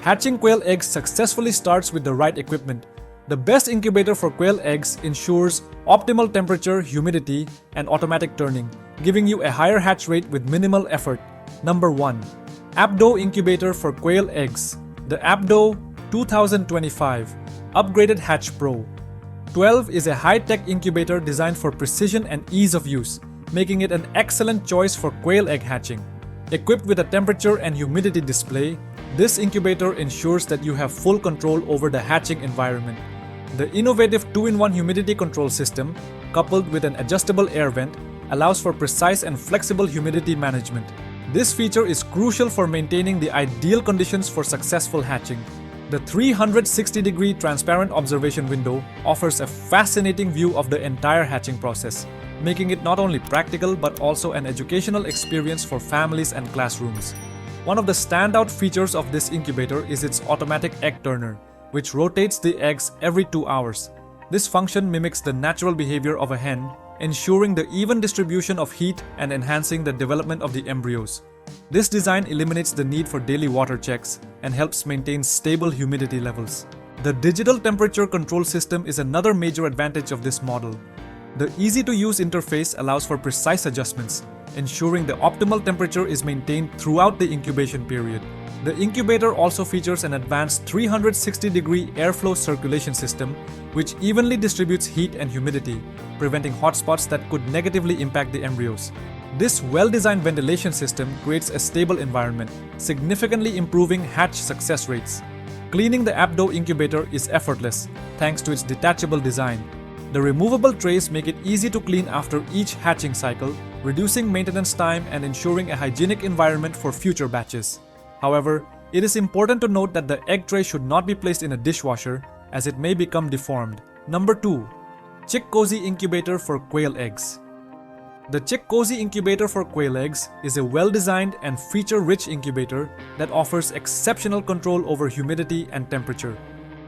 Hatching quail eggs successfully starts with the right equipment. The best incubator for quail eggs ensures optimal temperature, humidity, and automatic turning, giving you a higher hatch rate with minimal effort. Number 1. Apdoe Incubator for Quail Eggs. The Apdoe 2025 Upgraded Hatch Pro 12 is a high-tech incubator designed for precision and ease of use, making it an excellent choice for quail egg hatching. Equipped with a temperature and humidity display, this incubator ensures that you have full control over the hatching environment. The innovative 2-in-1 humidity control system, coupled with an adjustable air vent, allows for precise and flexible humidity management. This feature is crucial for maintaining the ideal conditions for successful hatching. The 360-degree transparent observation window offers a fascinating view of the entire hatching process, making it not only practical but also an educational experience for families and classrooms. One of the standout features of this incubator is its automatic egg turner, which rotates the eggs every 2 hours. This function mimics the natural behavior of a hen, ensuring the even distribution of heat and enhancing the development of the embryos. This design eliminates the need for daily water checks and helps maintain stable humidity levels. The digital temperature control system is another major advantage of this model. The easy-to-use interface allows for precise adjustments, ensuring the optimal temperature is maintained throughout the incubation period. The incubator also features an advanced 360-degree airflow circulation system, which evenly distributes heat and humidity, preventing hotspots that could negatively impact the embryos. This well-designed ventilation system creates a stable environment, significantly improving hatch success rates. Cleaning the Apdoe incubator is effortless, thanks to its detachable design. The removable trays make it easy to clean after each hatching cycle, reducing maintenance time and ensuring a hygienic environment for future batches. However, it is important to note that the egg tray should not be placed in a dishwasher, as it may become deformed. Number 2. Chickcozy Incubator for Quail Eggs. The Chickcozy Incubator for Quail Eggs is a well-designed and feature-rich incubator that offers exceptional control over humidity and temperature.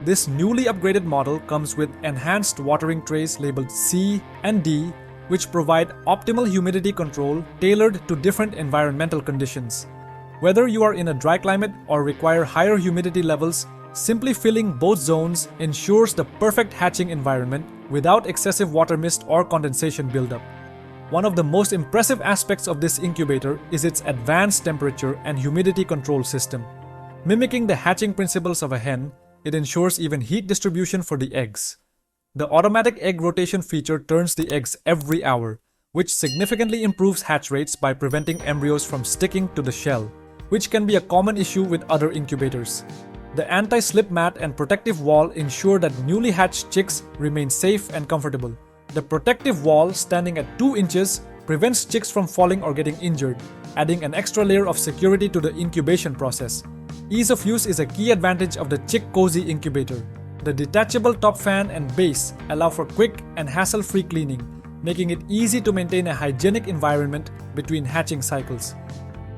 This newly upgraded model comes with enhanced watering trays labeled C and D, which provide optimal humidity control tailored to different environmental conditions. Whether you are in a dry climate or require higher humidity levels, simply filling both zones ensures the perfect hatching environment without excessive water mist or condensation buildup. One of the most impressive aspects of this incubator is its advanced temperature and humidity control system. Mimicking the hatching principles of a hen, it ensures even heat distribution for the eggs. The automatic egg rotation feature turns the eggs every hour, which significantly improves hatch rates by preventing embryos from sticking to the shell, which can be a common issue with other incubators. The anti-slip mat and protective wall ensure that newly hatched chicks remain safe and comfortable. The protective wall, standing at 2 inches, prevents chicks from falling or getting injured, adding an extra layer of security to the incubation process. Ease of use is a key advantage of the Chickcozy incubator. The detachable top fan and base allow for quick and hassle-free cleaning, making it easy to maintain a hygienic environment between hatching cycles.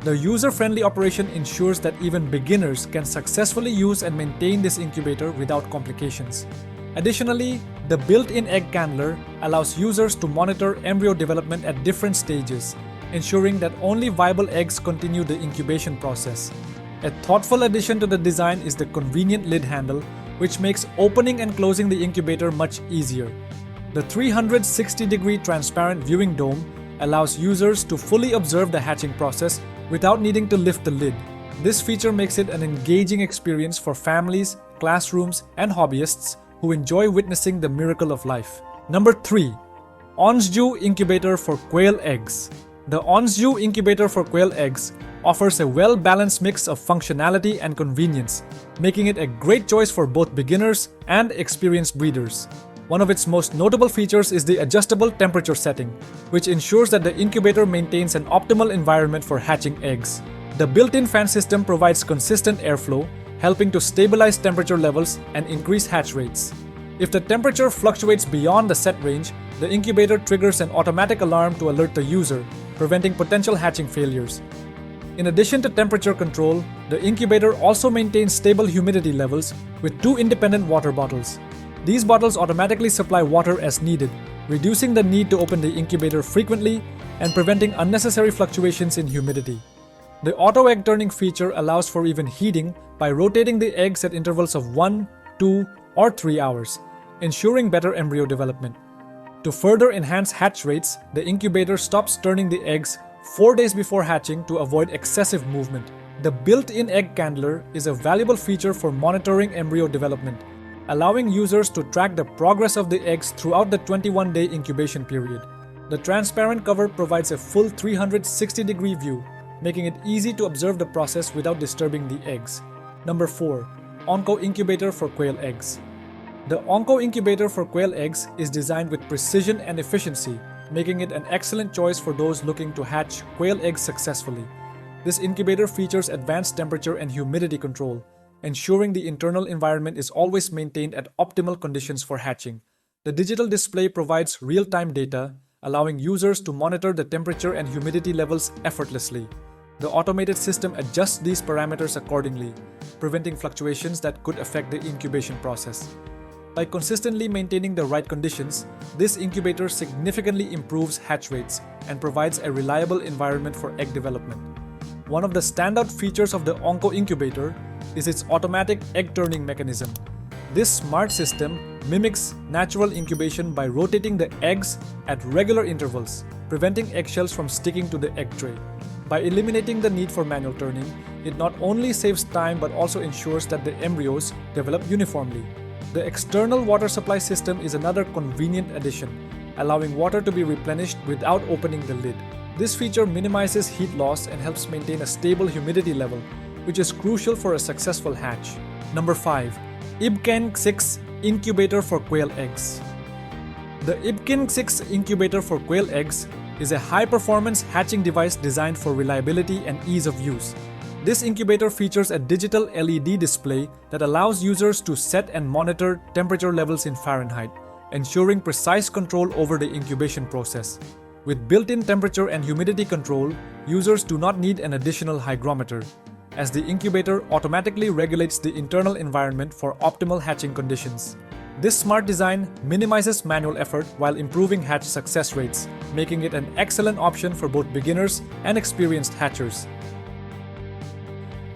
The user-friendly operation ensures that even beginners can successfully use and maintain this incubator without complications. Additionally, the built-in egg candler allows users to monitor embryo development at different stages, ensuring that only viable eggs continue the incubation process. A thoughtful addition to the design is the convenient lid handle, which makes opening and closing the incubator much easier. The 360-degree transparent viewing dome allows users to fully observe the hatching process without needing to lift the lid. This feature makes it an engaging experience for families, classrooms, and hobbyists who enjoy witnessing the miracle of life. Number 3. Onsju Incubator for Quail Eggs. The Onsju Incubator for Quail Eggs offers a well-balanced mix of functionality and convenience, making it a great choice for both beginners and experienced breeders. One of its most notable features is the adjustable temperature setting, which ensures that the incubator maintains an optimal environment for hatching eggs. The built-in fan system provides consistent airflow, helping to stabilize temperature levels and increase hatch rates. If the temperature fluctuates beyond the set range, the incubator triggers an automatic alarm to alert the user, preventing potential hatching failures. In addition to temperature control, the incubator also maintains stable humidity levels with 2 independent water bottles. These bottles automatically supply water as needed, reducing the need to open the incubator frequently and preventing unnecessary fluctuations in humidity. The auto egg turning feature allows for even heating by rotating the eggs at intervals of 1, 2, or 3 hours, ensuring better embryo development. To further enhance hatch rates, the incubator stops turning the eggs 4 days before hatching to avoid excessive movement. The built-in egg candler is a valuable feature for monitoring embryo development, allowing users to track the progress of the eggs throughout the 21-day incubation period. The transparent cover provides a full 360-degree view, making it easy to observe the process without disturbing the eggs. Number 4. Onko Incubator for Quail Eggs. The Onko Incubator for Quail Eggs is designed with precision and efficiency, making it an excellent choice for those looking to hatch quail eggs successfully. This incubator features advanced temperature and humidity control, ensuring the internal environment is always maintained at optimal conditions for hatching. The digital display provides real-time data, allowing users to monitor the temperature and humidity levels effortlessly. The automated system adjusts these parameters accordingly, preventing fluctuations that could affect the incubation process. By consistently maintaining the right conditions, this incubator significantly improves hatch rates and provides a reliable environment for egg development. One of the standout features of the Onko incubator is its automatic egg turning mechanism. This smart system mimics natural incubation by rotating the eggs at regular intervals, preventing eggshells from sticking to the egg tray. By eliminating the need for manual turning, it not only saves time but also ensures that the embryos develop uniformly. The external water supply system is another convenient addition, allowing water to be replenished without opening the lid. This feature minimizes heat loss and helps maintain a stable humidity level, which is crucial for a successful hatch. Number 5. IbkinxxI Incubator for Quail Eggs. The IbkinxxI Incubator for Quail Eggs is a high-performance hatching device designed for reliability and ease of use. This incubator features a digital LED display that allows users to set and monitor temperature levels in Fahrenheit, ensuring precise control over the incubation process. With built-in temperature and humidity control, users do not need an additional hygrometer, as the incubator automatically regulates the internal environment for optimal hatching conditions. This smart design minimizes manual effort while improving hatch success rates, making it an excellent option for both beginners and experienced hatchers.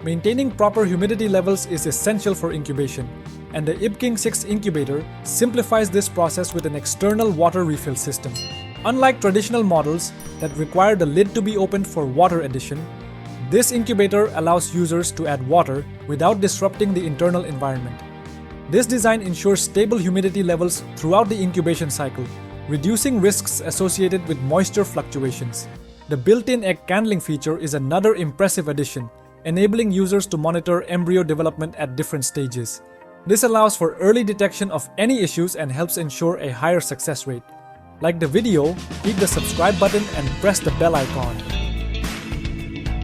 Maintaining proper humidity levels is essential for incubation, and the IbkinxxI Incubator simplifies this process with an external water refill system. Unlike traditional models that require the lid to be opened for water addition, this incubator allows users to add water without disrupting the internal environment. This design ensures stable humidity levels throughout the incubation cycle, reducing risks associated with moisture fluctuations. The built-in egg candling feature is another impressive addition, enabling users to monitor embryo development at different stages. This allows for early detection of any issues and helps ensure a higher success rate. Like the video, hit the subscribe button and press the bell icon.